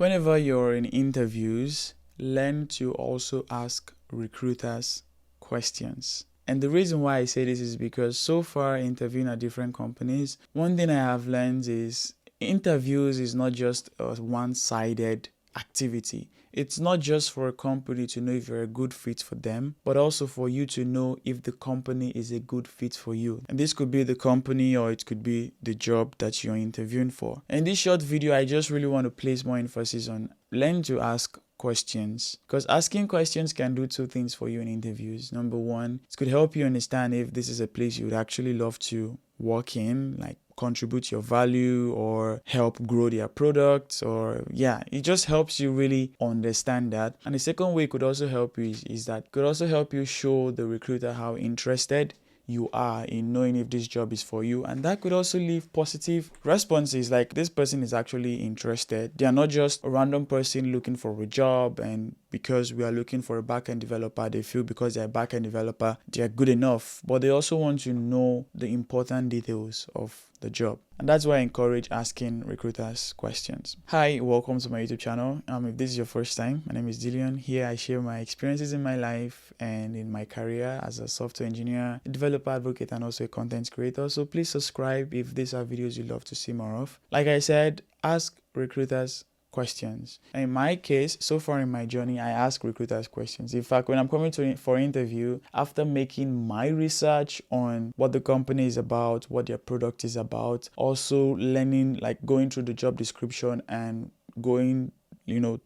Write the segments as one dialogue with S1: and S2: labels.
S1: Whenever you're in interviews, learn to also ask recruiters questions. And the reason why I say this is because so far interviewing at different companies, one thing I have learned is interviews is not just a one-sided activity. It's not just for a company to know if you're a good fit for them, but also for you to know if the company is a good fit for you. And this could be the company or it could be the job that you're interviewing for. In this short video, I just really want to place more emphasis on learn to ask questions, because asking questions can do two things for you in interviews. Number one, it could help you understand if this is a place you would actually love to work in, like contribute your value or help grow their products, or it just helps you really understand that. And the second way it could also help you is that it could also help you show the recruiter how interested you are in knowing if this job is for you, and that could also leave positive responses like this person is actually interested. They are not just a random person looking for a job, and because we are looking for a backend developer, they feel because they're a backend developer they are good enough, but they also want to know the important details of the job. And that's why I encourage asking recruiters questions. Hi, welcome to my YouTube channel. If this is your first time, my name is Dillion. Here I share my experiences in my life and in my career as a software engineer, a developer advocate, and also a content creator. So please subscribe if these are videos you'd love to see more of. Like I said, ask recruiters questions. In my case, so far in my journey, I ask recruiters questions. In fact, when I'm coming for interview, after making my research on what the company is about, what their product is about, also learning, like going through the job description and going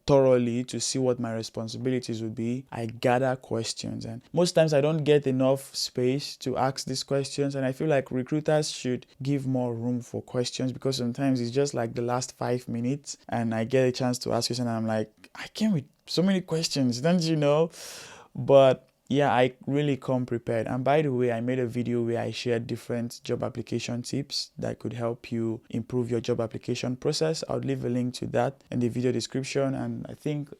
S1: thoroughly to see what my responsibilities would be, I gather questions. And most times I don't get enough space to ask these questions, and I feel like recruiters should give more room for questions, because sometimes it's just like the last 5 minutes and I get a chance to ask questions and I'm like, I came with so many questions, don't you know? But I really come prepared. And by the way, I made a video where I shared different job application tips that could help you improve your job application process. I'll leave a link to that in the video description, and I think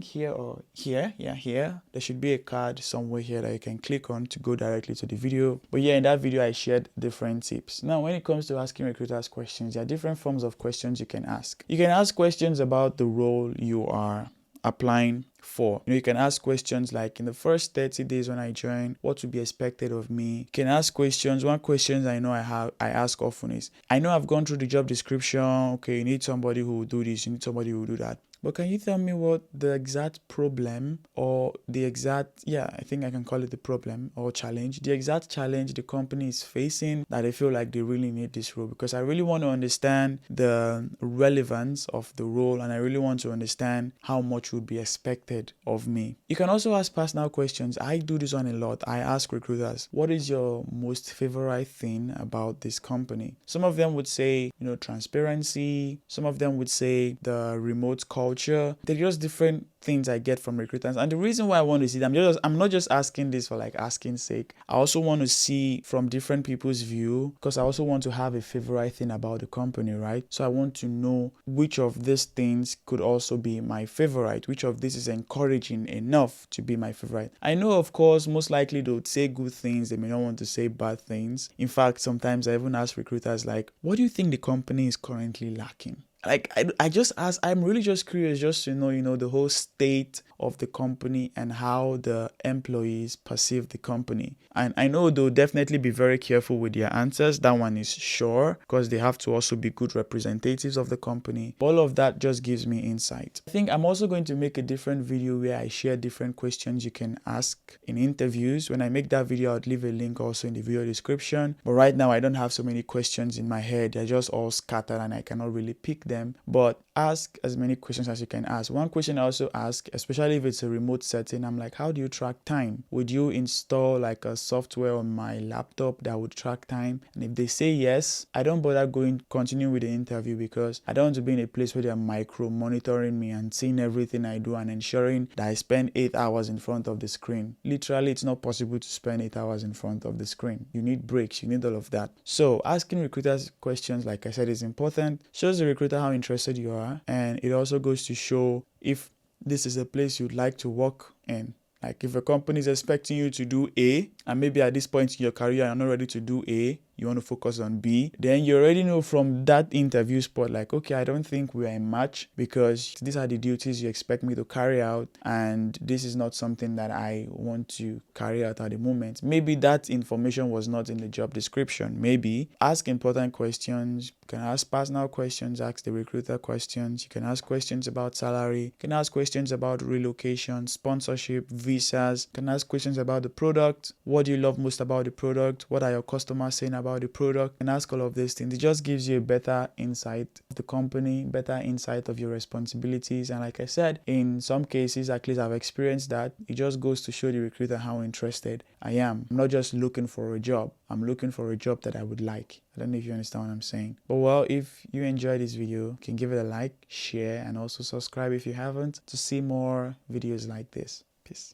S1: here there should be a card somewhere here that you can click on to go directly to the video. But in that video I shared different tips. Now when it comes to asking recruiters questions, there are different forms of questions you can ask. You can ask questions about the role you are applying for. You can ask questions like, in the first 30 days when I join, what would be expected of me? You can ask questions. One question I know I ask often is, I know I've gone through the job description. Okay, you need somebody who will do this, you need somebody who will do that. But can you tell me what the exact problem or the exact, I think I can call it the problem or challenge, the exact challenge the company is facing that they feel like they really need this role? Because I really want to understand the relevance of the role, and I really want to understand how much would be expected of me. You can also ask personal questions. I do this one a lot. I ask recruiters, what is your most favorite thing about this company? Some of them would say, transparency. Some of them would say the remote culture. They're just different things I get from recruiters. And the reason why I want to see them, I'm not just asking this for like asking sake. I also want to see from different people's view, because I also want to have a favorite thing about the company, right? So I want to know which of these things could also be my favorite, which of this is encouraging enough to be my favorite. I know, of course, most likely they would say good things. They may not want to say bad things. In fact, sometimes I even ask recruiters like, what do you think the company is currently lacking? Like, I just ask, I'm really just curious just to know, the whole state of the company and how the employees perceive the company. And I know they'll definitely be very careful with their answers. That one is sure, because they have to also be good representatives of the company. All of that just gives me insight. I think I'm also going to make a different video where I share different questions you can ask in interviews. When I make that video, I'll leave a link also in the video description. But right now, I don't have so many questions in my head. They're just all scattered and I cannot really pick them. But ask as many questions as you can ask. One question I also ask, especially if it's a remote setting, I'm like, how do you track time? Would you install like a software on my laptop that would track time? And if they say yes, I don't bother continue with the interview, because I don't want to be in a place where they're micro monitoring me and seeing everything I do and ensuring that I spend 8 hours in front of the screen. Literally, it's not possible to spend 8 hours in front of the screen. You need breaks, you need all of that. So asking recruiters questions, like I said, is important. Shows the recruiter how interested you are, and it also goes to show if this is a place you'd like to work in. Like if a company is expecting you to do A, and maybe at this point in your career you're not ready to do A, you want to focus on B, then you already know from that interview spot, like, okay, I don't think we are a match because these are the duties you expect me to carry out, and this is not something that I want to carry out at the moment. Maybe that information was not in the job description. Maybe ask important questions. You can ask personal questions, ask the recruiter questions. You can ask questions about salary. You can ask questions about relocation, sponsorship, visas. You can ask questions about the product. What do you love most about the product? What are your customers saying about the product? And ask all of these things. It just gives you a better insight of the company, better insight of your responsibilities. And like I said, in some cases, at least I've experienced that, it just goes to show the recruiter how interested I am. I'm not just looking for a job. I'm looking for a job that I would like. I don't know if you understand what I'm saying. But well, if you enjoyed this video, you can give it a like, share, and also subscribe if you haven't to see more videos like this. Peace.